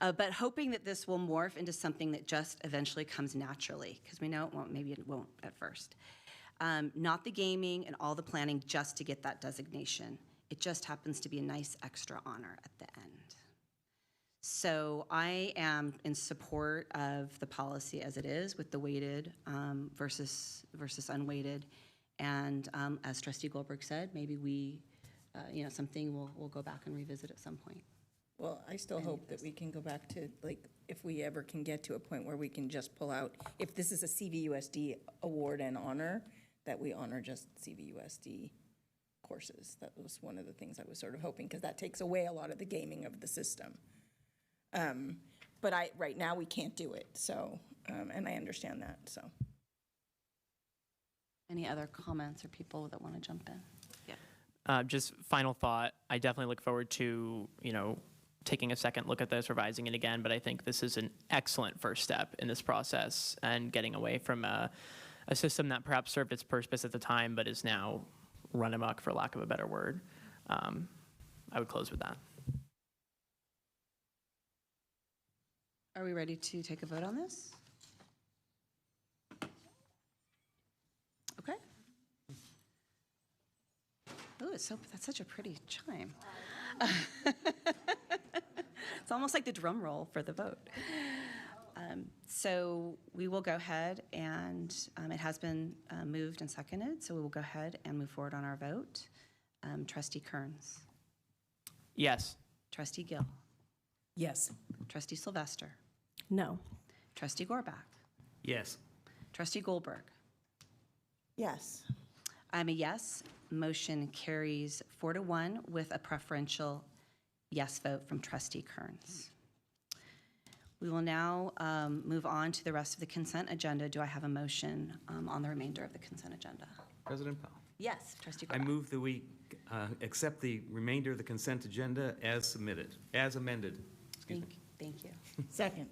Speaker 1: But hoping that this will morph into something that just eventually comes naturally, because we know it won't, maybe it won't at first. Not the gaming and all the planning just to get that designation. It just happens to be a nice extra honor at the end. So I am in support of the policy as it is, with the weighted versus unweighted. And as Trustee Goldberg said, maybe we, something we'll go back and revisit at some point.
Speaker 7: Well, I still hope that we can go back to, like, if we ever can get to a point where we can just pull out, if this is a CVUSD award and honor, that we honor just CVUSD courses. That was one of the things I was sort of hoping, because that takes away a lot of the gaming of the system. But right now we can't do it, so, and I understand that, so.
Speaker 1: Any other comments or people that want to jump in?
Speaker 8: Just final thought, I definitely look forward to, taking a second look at this, revising it again, but I think this is an excellent first step in this process and getting away from a system that perhaps served its purpose at the time but is now run amok, for lack of a better word. I would close with that.
Speaker 1: Are we ready to take a vote on this? Okay. Oh, that's such a pretty chime. It's almost like the drum roll for the vote. So we will go ahead and it has been moved and seconded, so we will go ahead and move forward on our vote. Trustee Kearns.
Speaker 8: Yes.
Speaker 1: Trustee Gill.
Speaker 9: Yes.
Speaker 1: Trustee Sylvester.
Speaker 3: No.
Speaker 1: Trustee Gorbach.
Speaker 2: Yes.
Speaker 1: Trustee Goldberg.
Speaker 7: Yes.
Speaker 1: I'm a yes. Motion carries 4-1 with a preferential yes vote from Trustee Kearns. We will now move on to the rest of the consent agenda. Do I have a motion on the remainder of the consent agenda?
Speaker 2: President Powell.
Speaker 1: Yes, Trustee
Speaker 2: I
Speaker 1: Gorbat.
Speaker 2: move that we accept the remainder of the consent agenda as submitted, as amended. Excuse me.
Speaker 1: Thank you.
Speaker 7: Second.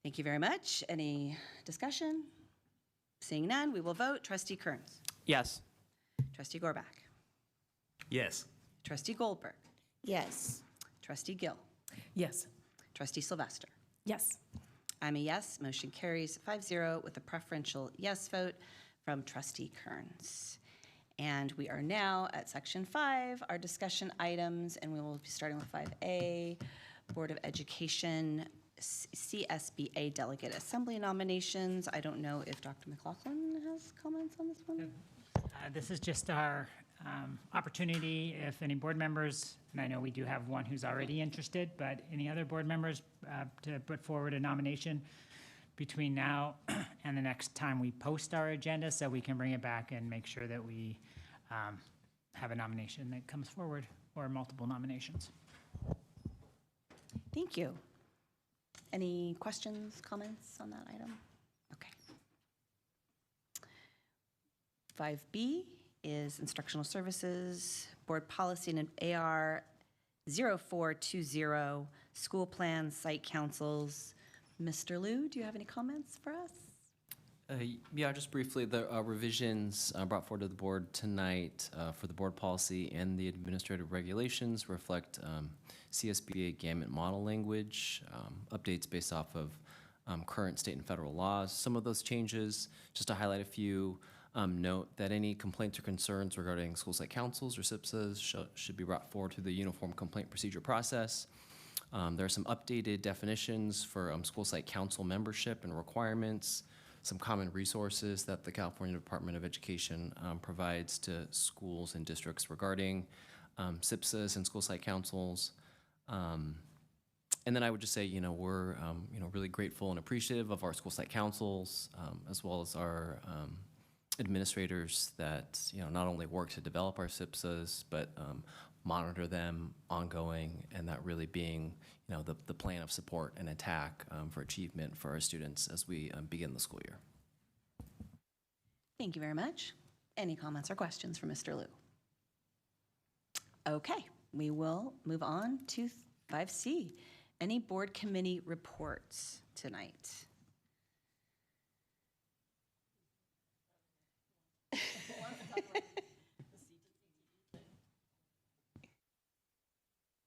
Speaker 1: Thank you very much. Any discussion? Seeing none, we will vote. Trustee Kearns.
Speaker 8: Yes.
Speaker 1: Trustee Gorback.
Speaker 2: Yes.
Speaker 1: Trustee Goldberg.
Speaker 7: Yes.
Speaker 1: Trustee Gill.
Speaker 9: Yes.
Speaker 1: Trustee Sylvester.
Speaker 3: Yes.
Speaker 1: I'm a yes. Motion carries 5-0 with a preferential yes vote from Trustee Kearns. And we are now at Section 5, our discussion items, and we will be starting with 5A, Board of Education, CSBA Delegate Assembly nominations. I don't know if Dr. McLaughlin has comments on this one.
Speaker 10: This is just our opportunity, if any board members, and I know we do have one who's already interested, but any other board members to put forward a nomination between now and the next time we post our agenda, so we can bring it back and make sure that we have a nomination that comes forward, or multiple nominations.
Speaker 1: Thank you. Any questions, comments on that item? Okay. 5B is Instructional Services, Board Policy and AR 0420, School Plans, Site Councils. Mr. Liu, do you have any comments for us?
Speaker 11: Yeah, just briefly, the revisions brought forward to the board tonight for the board policy and the administrative regulations reflect CSBA gamut model language, updates based off of current state and federal laws. Some of those changes, just to highlight a few, note that any complaints or concerns regarding school site councils or SIPSAs should be brought forward through the Uniform Complaint Procedure process. There are some updated definitions for school site council membership and requirements, some common resources that the California Department of Education provides to schools and districts regarding SIPSAs and school site councils. And then I would just say, we're, really grateful and appreciative of our school site councils, as well as our administrators that, not only work to develop our SIPSAs, but monitor them ongoing, and that really being, the plan of support and attack for achievement for our students as we begin the school year.
Speaker 1: Thank you very much. Any comments or questions for Mr. Liu? Okay, we will move on to 5C. Any board committee reports tonight?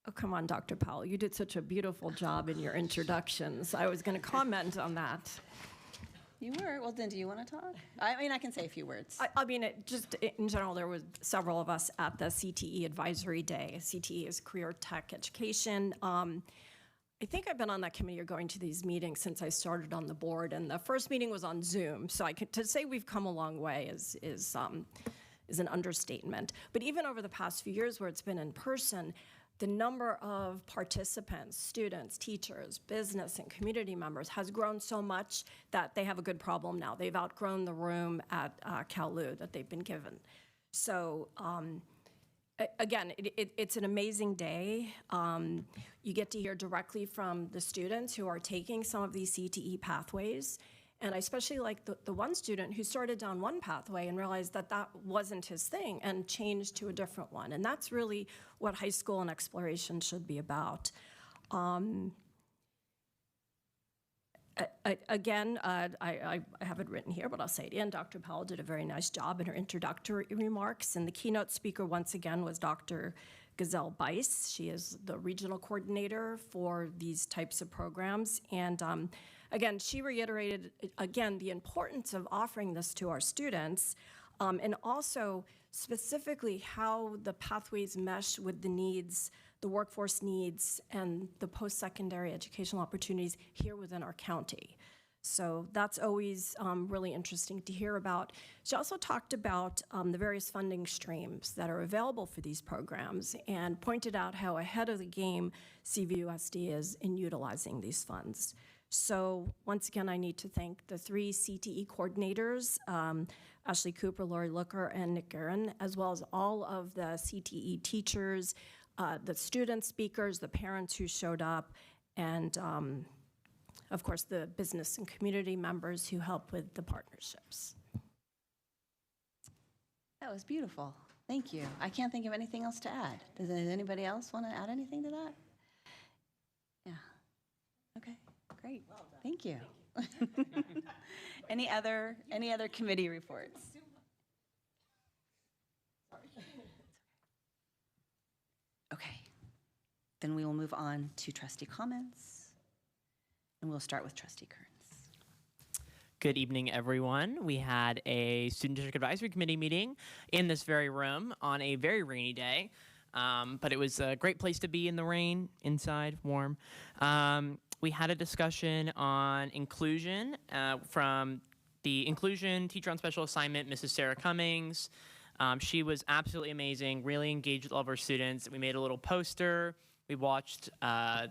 Speaker 3: Oh, come on, Dr. Powell. You did such a beautiful job in your introductions. I was going to comment on that.
Speaker 1: You were. Well, then, do you want to talk? I mean, I can say a few words.
Speaker 3: I mean, just in general, there was several of us at the CTE Advisory Day. CTE is Career Tech Education. I think I've been on that committee or going to these meetings since I started on the board, and the first meeting was on Zoom. So to say we've come a long way is an understatement. But even over the past few years where it's been in person, the number of participants, students, teachers, business, and community members has grown so much that they have a good problem now. They've outgrown the room at Cal-Lu that they've been given. So again, it's an amazing day. You get to hear directly from the students who are taking some of these CTE pathways. And I especially like the one student who started down one pathway and realized that that wasn't his thing and changed to a different one. And that's really what high school and exploration should be about. Again, I have it written here, but I'll say it again. Dr. Powell did a very nice job in her introductory remarks. And the keynote speaker, once again, was Dr. Gazelle Bice. She is the regional coordinator for these types of programs. And again, she reiterated, again, the importance of offering this to our students, and also specifically how the pathways mesh with the needs, the workforce needs, and the post-secondary educational opportunities here within our county. So that's always really interesting to hear about. She also talked about the various funding streams that are available for these programs and pointed out how ahead of the game CVUSD is in utilizing these funds. So once again, I need to thank the 3 CTE coordinators, Ashley Cooper, Lori Looker, and Nick Guerin, as well as all of the CTE teachers, the student speakers, the parents who showed up, and of course, the business and community members who help with the partnerships.
Speaker 1: That was beautiful. Thank you. I can't think of anything else to add. Does anybody else want to add anything to that? Yeah. Okay, great. Thank you. Any other committee reports? Okay. Then we will move on to trustee comments. And we'll start with trustee Kearns.
Speaker 8: Good evening, everyone. We had a Student District Advisory Committee meeting in this very room on a very rainy day, but it was a great place to be in the rain, inside, warm. We had a discussion on inclusion from the inclusion teacher on special assignment, Mrs. Sarah Cummings. She was absolutely amazing, really engaged with all of our students. We made a little poster. We watched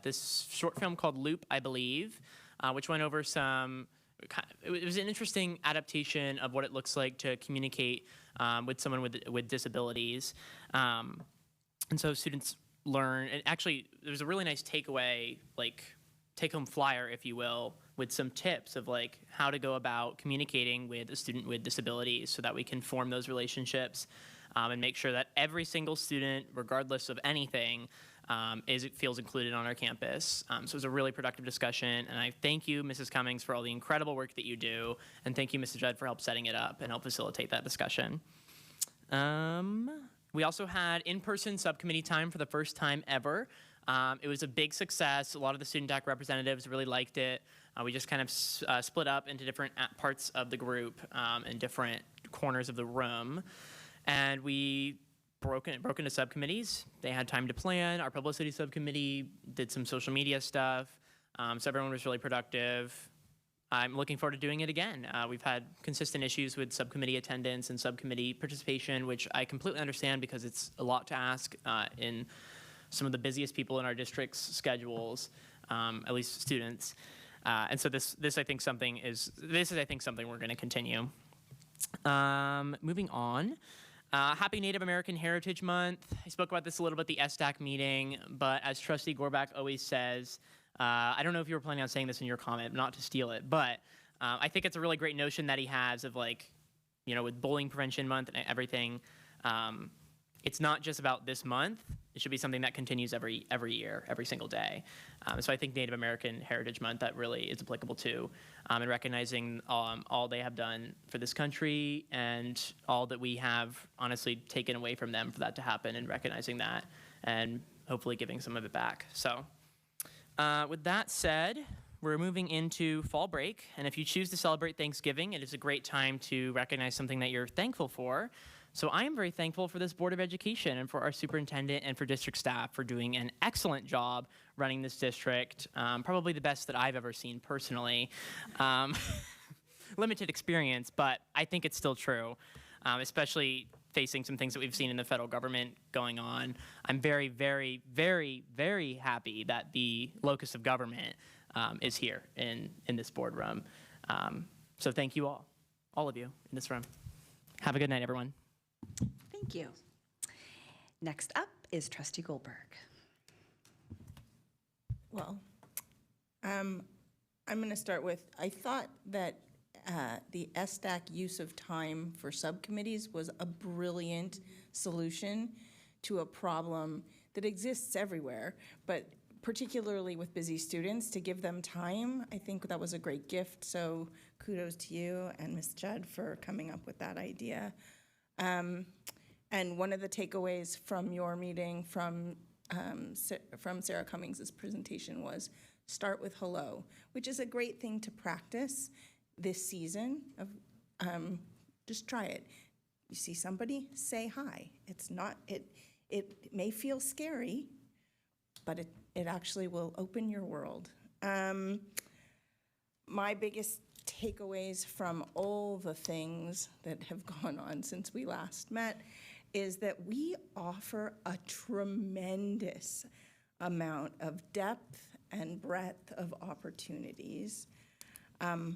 Speaker 8: this short film called Loop, I believe, which went over some. It was an interesting adaptation of what it looks like to communicate with someone with disabilities, and so students learn. And actually, there's a really nice takeaway, like take-home flyer, if you will, with some tips of like how to go about communicating with a student with disabilities, so that we can form those relationships and make sure that every single student, regardless of anything, feels included on our campus. So it was a really productive discussion, and I thank you, Mrs. Cummings, for all the incredible work that you do, and thank you, Mrs. Judd, for help setting it up and help facilitate that discussion. We also had in-person subcommittee time for the first time ever. It was a big success. A lot of the student DAC representatives really liked it. We just kind of split up into different parts of the group and different corners of the room, and we broke into subcommittees. They had time to plan. Our publicity subcommittee did some social media stuff, so everyone was really productive. I'm looking forward to doing it again. We've had consistent issues with subcommittee attendance and subcommittee participation, which I completely understand because it's a lot to ask in some of the busiest people in our district's schedules, at least students. And so this is I think something we're going to continue. Moving on. Happy Native American Heritage Month. I spoke about this a little bit at the SDAC meeting, but as Trustee Gorbach always says, I don't know if you were planning on saying this in your comment, not to steal it, but I think it's a really great notion that he has of like, with Bullying Prevention Month and everything, it's not just about this month. It should be something that continues every year, every single day. So I think Native American Heritage Month, that really is applicable to, and recognizing all they have done for this country and all that we have honestly taken away from them for that to happen, and recognizing that and hopefully giving some of it back. So with that said, we're moving into fall break, and if you choose to celebrate Thanksgiving, it is a great time to recognize something that you're thankful for. So I am very thankful for this Board of Education and for our superintendent and for district staff for doing an excellent job running this district, probably the best that I've ever seen personally. Limited experience, but I think it's still true, especially facing some things that we've seen in the federal government going on. I'm very, very, very, very happy that the locus of government is here in this boardroom. So thank you all of you in this room. Have a good night, everyone.
Speaker 1: Thank you. Next up is Trustee Goldberg.
Speaker 7: Well, I'm going to start with, I thought that the SDAC use of time for subcommittees was a brilliant solution to a problem that exists everywhere, but particularly with busy students, to give them time. I think that was a great gift, so kudos to you and Ms. Judd for coming up with that idea. And one of the takeaways from your meeting, from Sarah Cummings' presentation, was start with hello, which is a great thing to practice this season. Just try it. You see somebody, say hi. It's not, it may feel scary, but it actually will open your world. My biggest takeaways from all the things that have gone on since we last met is that we offer a tremendous amount of depth and breadth of opportunities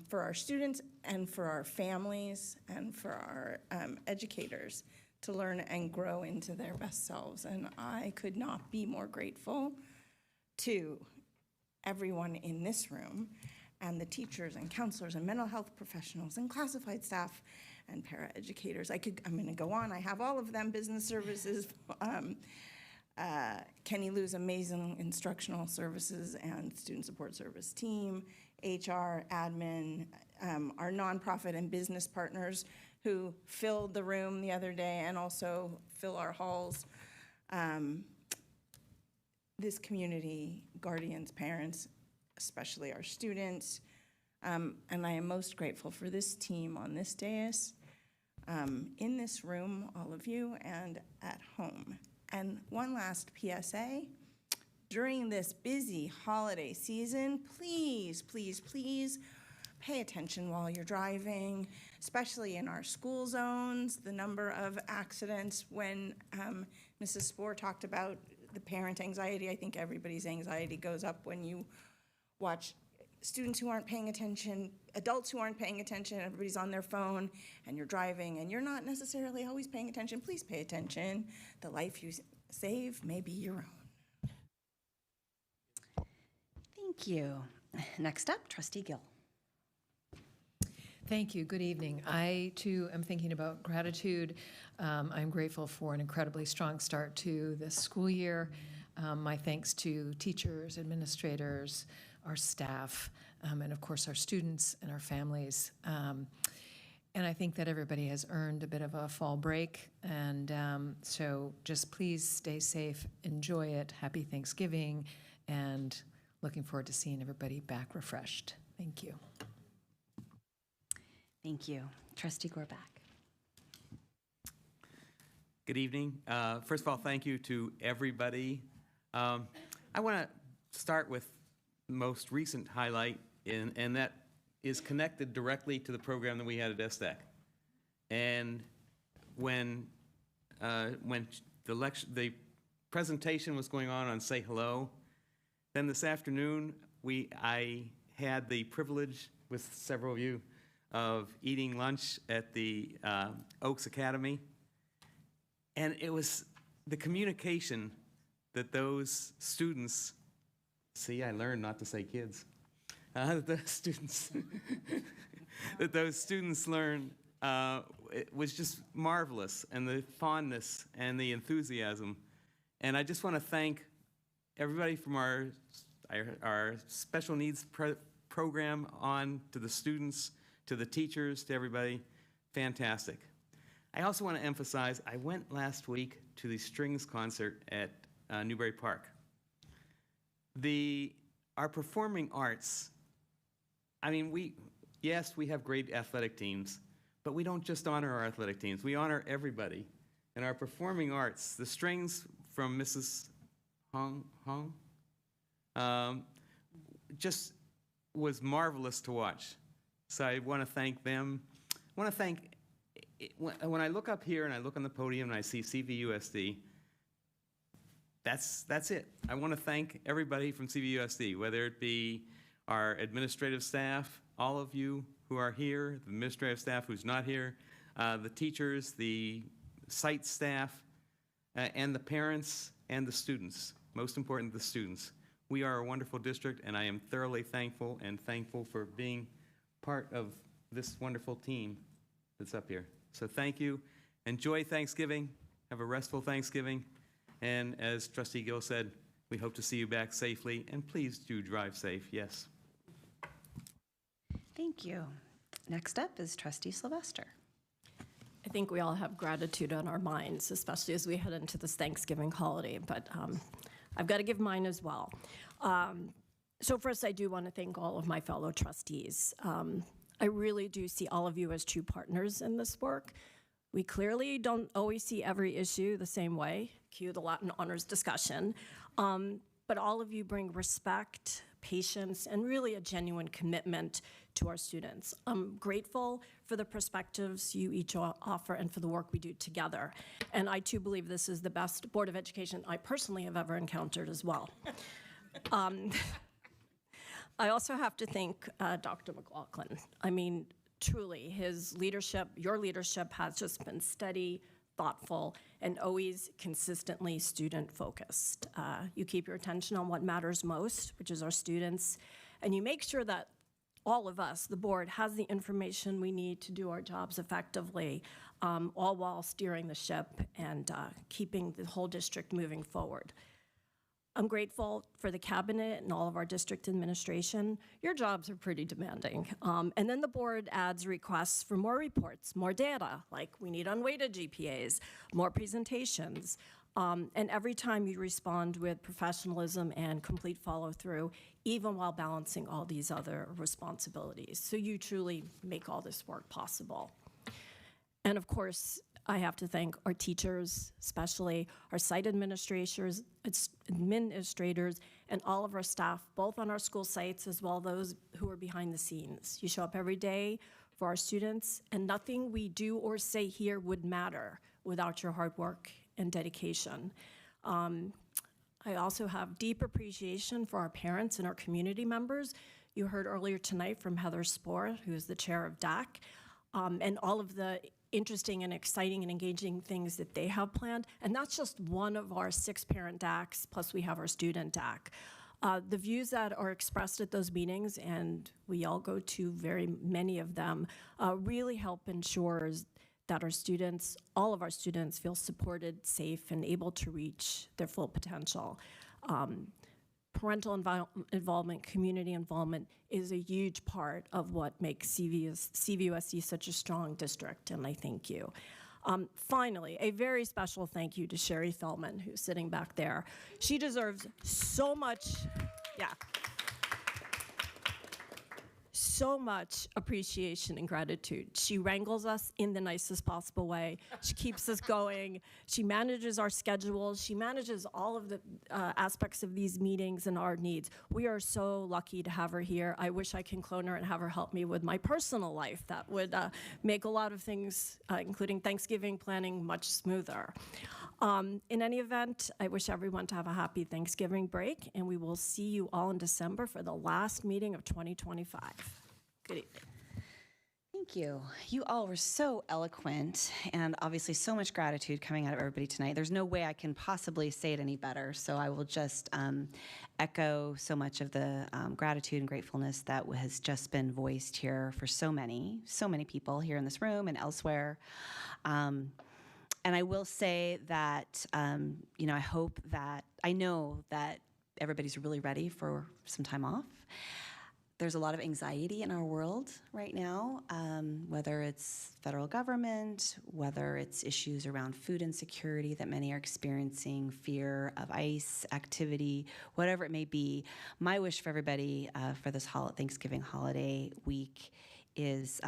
Speaker 7: for our students and for our families and for our educators to learn and grow into their best selves. And I could not be more grateful to everyone in this room and the teachers and counselors and mental health professionals and classified staff and paraeducators. I'm going to go on. I have all of them, business services, Kenny Lou's amazing instructional services and student support service team, HR, admin, our nonprofit and business partners who filled the room the other day and also fill our halls. This community, guardians, parents, especially our students, and I am most grateful for this team on this dais, in this room, all of you, and at home. And one last PSA. During this busy holiday season, please, please, please pay attention while you're driving, especially in our school zones. The number of accidents when Mrs. Spohr talked about the parent anxiety, I think everybody's anxiety goes up when you watch students who aren't paying attention, adults who aren't paying attention, everybody's on their phone, and you're driving, and you're not necessarily always paying attention. Please pay attention. The life you save may be your own.
Speaker 1: Thank you. Next up, Trustee Gill.
Speaker 9: Thank you. Good evening. I, too, am thinking about gratitude. I'm grateful for an incredibly strong start to this school year. My thanks to teachers, administrators, our staff, and of course our students and our families. And I think that everybody has earned a bit of a fall break. And so just please stay safe, enjoy it. Happy Thanksgiving, and looking forward to seeing everybody back refreshed. Thank you.
Speaker 1: Thank you. Trustee Gorback.
Speaker 2: Good evening. First of all, thank you to everybody. I want to start with the most recent highlight, and that is connected directly to the program that we had at SDEC. And when the presentation was going on Say Hello, then this afternoon I had the privilege with several of you of eating lunch at the Oaks Academy. And it was the communication that those students, see, I learned not to say kids, the students, that those students learned, it was just marvelous, and the fondness and the enthusiasm. And I just want to thank everybody from our special needs program on to the students, to the teachers, to everybody. Fantastic. I also want to emphasize, I went last week to the strings concert at Newbury Park. Our performing arts, I mean, we have great athletic teams, but we don't just honor our athletic teams, we honor everybody. And our performing arts, the strings from Mrs. Hong, just was marvelous to watch. So I want to thank them. I want to thank, when I look up here and I look on the podium and I see CVUSD, that's it. I want to thank everybody from CVUSD, whether it be our administrative staff, all of you who are here, the administrative staff who's not here, the teachers, the site staff, and the parents and the students. Most important, the students. We are a wonderful district, and I am thoroughly thankful for being part of this wonderful team that's up here. So thank you. Enjoy Thanksgiving. Have a restful Thanksgiving. And as Trustee Gill said, we hope to see you back safely. And please do drive safe. Yes.
Speaker 1: Thank you. Next up is Trustee Sylvester.
Speaker 3: I think we all have gratitude on our minds, especially as we head into this Thanksgiving holiday, but I've got to give mine as well. So first, I do want to thank all of my fellow trustees. I really do see all of you as true partners in this work. We clearly don't always see every issue the same way, cue the Latin honors discussion, but all of you bring respect, patience, and really a genuine commitment to our students. I'm grateful for the perspectives you each offer and for the work we do together. And I too believe this is the best Board of Education I personally have ever encountered as well. I also have to thank Dr. McLaughlin. I mean, truly, his leadership, your leadership has just been steady, thoughtful, and always consistently student-focused. You keep your attention on what matters most, which is our students, and you make sure that all of us, the board, has the information we need to do our jobs effectively, all while steering the ship and keeping the whole district moving forward. I'm grateful for the cabinet and all of our district administration. Your jobs are pretty demanding. And then the board adds requests for more reports, more data, like we need unweighted GPAs, more presentations. And every time you respond with professionalism and complete follow-through, even while balancing all these other responsibilities. So you truly make all this work possible. And of course, I have to thank our teachers, especially our site administrators, and all of our staff, both on our school sites as well as those who are behind the scenes. You show up every day for our students, and nothing we do or say here would matter without your hard work and dedication. I also have deep appreciation for our parents and our community members. You heard earlier tonight from Heather Spohr, who is the chair of DAC, and all of the interesting and exciting and engaging things that they have planned. And that's just one of our 6 parent DACs, plus we have our student DAC. The views that are expressed at those meetings, and we all go to very many of them, really help ensure that our students, all of our students, feel supported, safe, and able to reach their full potential. Parental involvement, community involvement is a huge part of what makes CVUSD such a strong district, and I thank you. Finally, a very special thank you to Sherry Feldman, who's sitting back there. She deserves so much, so much appreciation and gratitude. She wrangles us in the nicest possible way. She keeps us going. She manages our schedules. She manages all of the aspects of these meetings and our needs. We are so lucky to have her here. I wish I can clone her and have her help me with my personal life. That would make a lot of things, including Thanksgiving planning, much smoother. In any event, I wish everyone to have a happy Thanksgiving break, and we will see you all in December for the last meeting of 2025. Good evening.
Speaker 1: Thank you. You all were so eloquent, and obviously so much gratitude coming out of everybody tonight. There's no way I can possibly say it any better, so I will just echo so much of the gratitude and gratefulness that has just been voiced here for so many people here in this room and elsewhere. And I will say that, I know that everybody's really ready for some time off. There's a lot of anxiety in our world right now, whether it's federal government, whether it's issues around food insecurity that many are experiencing, fear of ICE activity, whatever it may be. My wish for everybody for this Thanksgiving holiday week is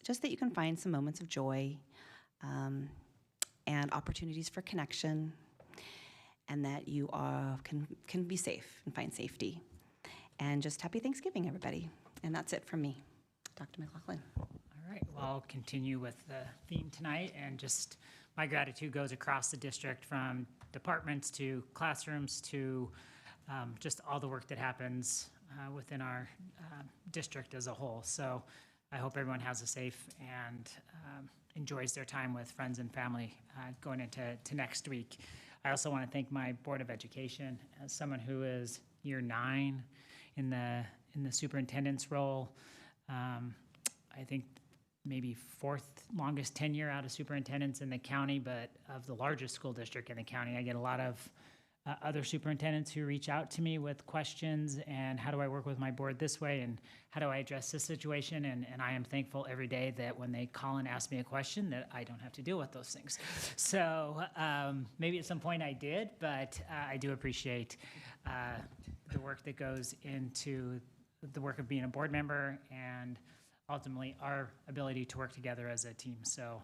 Speaker 1: just that you can find some moments of joy and opportunities for connection, and that you can be safe and find safety. And just happy Thanksgiving, everybody. And that's it from me. Dr. McLaughlin.
Speaker 10: All right, well, I'll continue with the theme tonight, and just my gratitude goes across the district, from departments to classrooms to just all the work that happens within our district as a whole. So I hope everyone has a safe and enjoys their time with friends and family going into next week. I also want to thank my Board of Education. As someone who is year 9 in the superintendent's role, I think maybe 4th longest tenure out of superintendents in the county, but of the largest school district in the county. I get a lot of other superintendents who reach out to me with questions, and how do I work with my board this way, and how do I address this situation? And I am thankful every day that when they call and ask me a question, that I don't have to deal with those things. So maybe at some point I did, but I do appreciate the work that goes into the work of being a board member, and ultimately our ability to work together as a team. So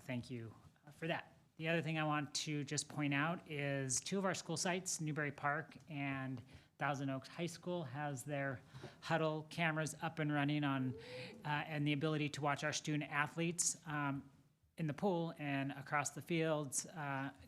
Speaker 10: thank you for that. The other thing I want to just point out is 2 of our school sites, Newberry Park and Thousand Oaks High School, has their huddle cameras up and running on, and the ability to watch our student athletes. in the pool and across the fields,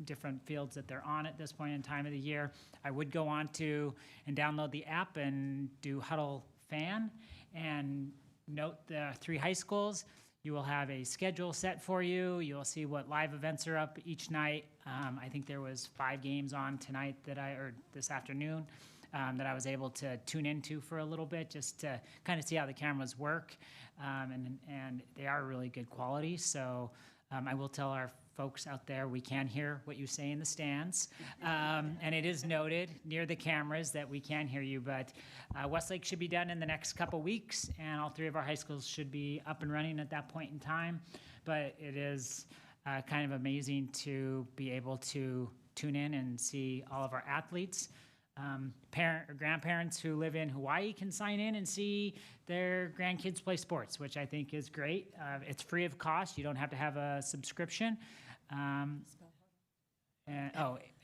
Speaker 10: different fields that they're on at this point in time of the year. I would go on to and download the app and do Huddle Fan and note the 3 high schools. You will have a schedule set for you. You'll see what live events are up each night. I think there was 5 games on tonight or this afternoon that I was able to tune into for a little bit just to kind of see how the cameras work. And they are really good quality. So I will tell our folks out there, we can hear what you say in the stands. And it is noted near the cameras that we can hear you, but Westlake should be done in the next couple weeks, and all 3 of our high schools should be up and running at that point in time. But it is kind of amazing to be able to tune in and see all of our athletes. Parent or grandparents who live in Hawaii can sign in and see their grandkids play sports, which I think is great. It's free of cost. You don't have to have a subscription.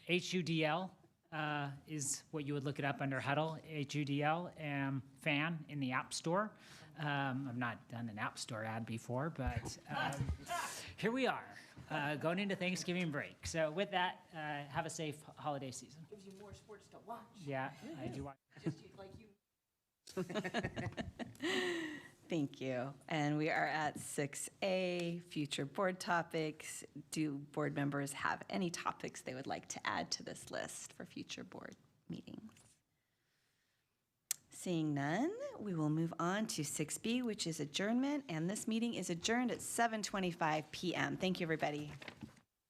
Speaker 10: HUDL is what you would look it up under Huddle, HUDL, fan in the App Store. I've not done an App Store ad before, but here we are, going into Thanksgiving break. So with that, have a safe holiday season.
Speaker 3: Gives you more sports to watch.
Speaker 10: Yeah, I do watch.
Speaker 3: Just like you.
Speaker 1: Thank you. And we are at 6A, future board topics. Do board members have any topics they would like to add to this list for future board meetings? Seeing none, we will move on to 6B, which is adjournment, and this meeting is adjourned at 7:25 p.m. Thank you, everybody.